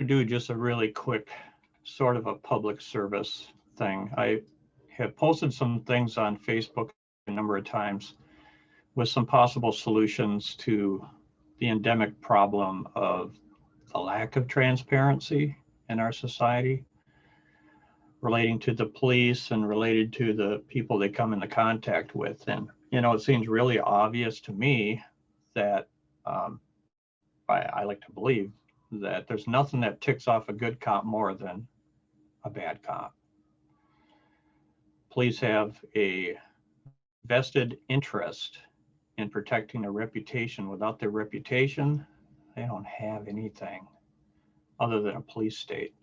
to do just a really quick sort of a public service thing. I have posted some things on Facebook a number of times with some possible solutions to the endemic problem of the lack of transparency in our society, relating to the police and related to the people they come into contact with. And, it seems really obvious to me that I like to believe that there's nothing that ticks off a good cop more than a bad cop. Police have a vested interest in protecting their reputation. Without their reputation, they don't have anything other than a police state.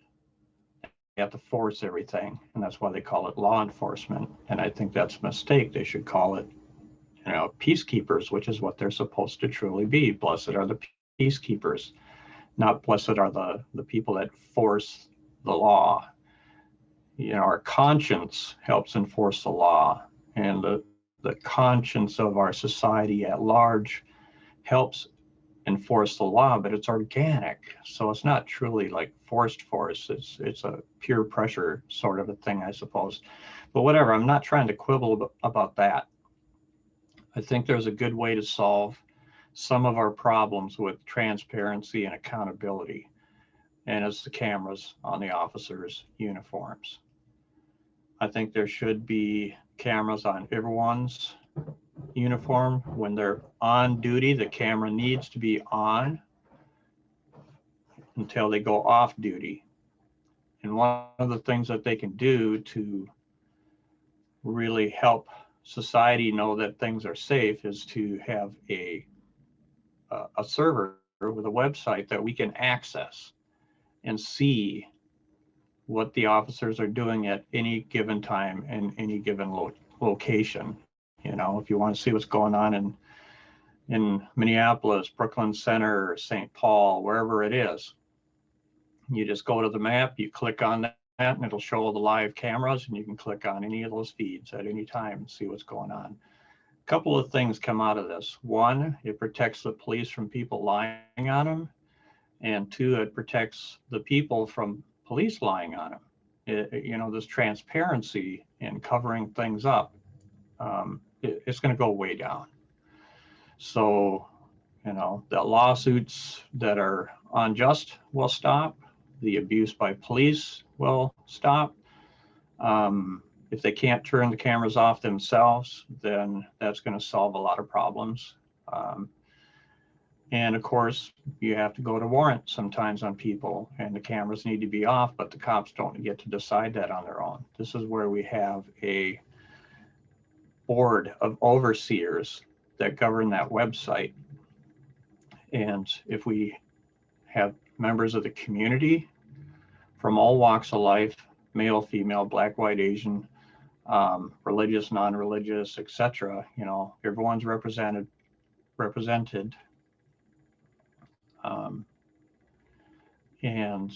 They have to force everything, and that's why they call it law enforcement. And I think that's a mistake. They should call it, peacekeepers, which is what they're supposed to truly be. Blessed are the peacekeepers, not blessed are the people that force the law. Our conscience helps enforce the law, and the conscience of our society at large helps enforce the law, but it's organic. So it's not truly like forced force. It's a peer pressure sort of a thing, I suppose. But whatever, I'm not trying to quibble about that. I think there's a good way to solve some of our problems with transparency and accountability, and it's the cameras on the officers' uniforms. I think there should be cameras on everyone's uniform. When they're on duty, the camera needs to be on until they go off duty. And one of the things that they can do to really help society know that things are safe is to have a server with a website that we can access and see what the officers are doing at any given time in any given location. If you want to see what's going on in Minneapolis, Brooklyn Center, St. Paul, wherever it is, you just go to the map, you click on that, and it'll show all the live cameras, and you can click on any of those feeds at any time and see what's going on. A couple of things come out of this. One, it protects the police from people lying on them. And two, it protects the people from police lying on them. This transparency in covering things up, it's going to go way down. So, the lawsuits that are unjust will stop. The abuse by police will stop. If they can't turn the cameras off themselves, then that's going to solve a lot of problems. And of course, you have to go to warrant sometimes on people, and the cameras need to be off, but the cops don't get to decide that on their own. This is where we have a board of overseers that govern that website. And if we have members of the community from all walks of life, male, female, black, white, Asian, religious, non-religious, etc., everyone's represented. And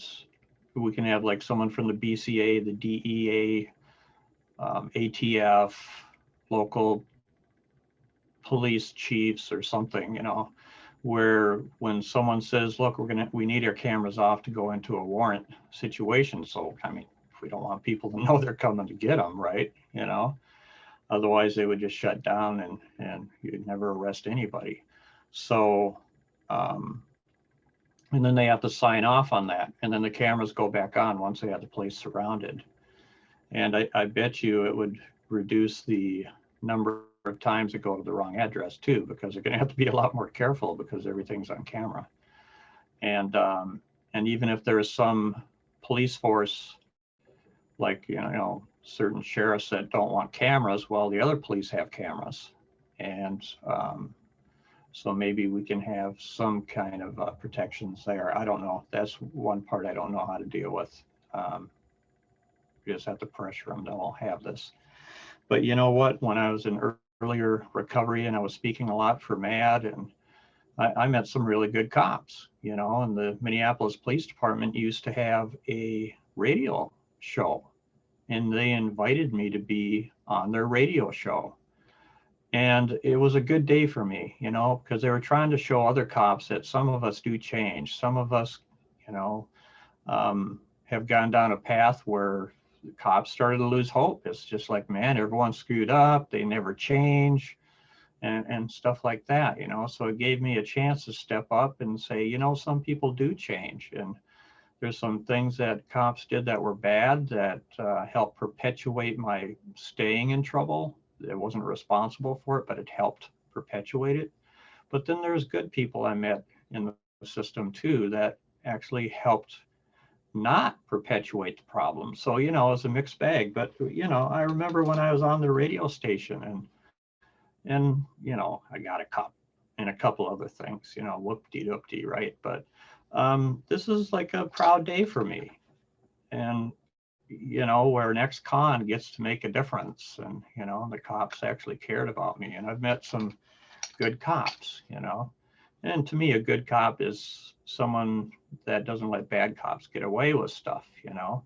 we can have like someone from the BCA, the DEA, ATF, local police chiefs or something, where when someone says, look, we need our cameras off to go into a warrant situation. So, if we don't want people to know they're coming to get them, right? Otherwise they would just shut down and you'd never arrest anybody. So, and then they have to sign off on that. And then the cameras go back on once they have the place surrounded. And I bet you it would reduce the number of times that go to the wrong address too, because they're going to have to be a lot more careful because everything's on camera. And even if there is some police force, like, certain sheriffs that don't want cameras, well, the other police have cameras. And so maybe we can have some kind of protections there. I don't know. That's one part I don't know how to deal with. You just have to pressure them to all have this. But you know what? When I was in earlier recovery and I was speaking a lot for MAD, and I met some really good cops, and the Minneapolis Police Department used to have a radio show, and they invited me to be on their radio show. And it was a good day for me, because they were trying to show other cops that some of us do change. Some of us, have gone down a path where the cops started to lose hope. It's just like, man, everyone's screwed up. They never change, and stuff like that, you know. So it gave me a chance to step up and say, you know, some people do change. And there's some things that cops did that were bad that helped perpetuate my staying in trouble. It wasn't responsible for it, but it helped perpetuate it. But then there's good people I met in the system too that actually helped not perpetuate the problem. So, you know, it's a mixed bag. But, you know, I remember when I was on the radio station and you know, I got a cup and a couple other things, you know, whoop-de-doop-de, right? But this is like a proud day for me. And, you know, where an ex-con gets to make a difference. And, you know, the cops actually cared about me. And I've met some good cops, you know. And to me, a good cop is someone that doesn't let bad cops get away with stuff, you know.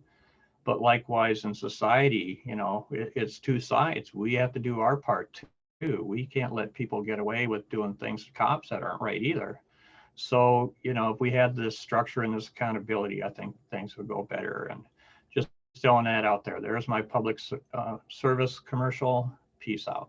But likewise in society, you know, it's two sides. We have to do our part too. We can't let people get away with doing things to cops that aren't right either. So, you know, if we had this structure and this accountability, I think things would go better. And just throwing that out there. There's my public service commercial. Peace out.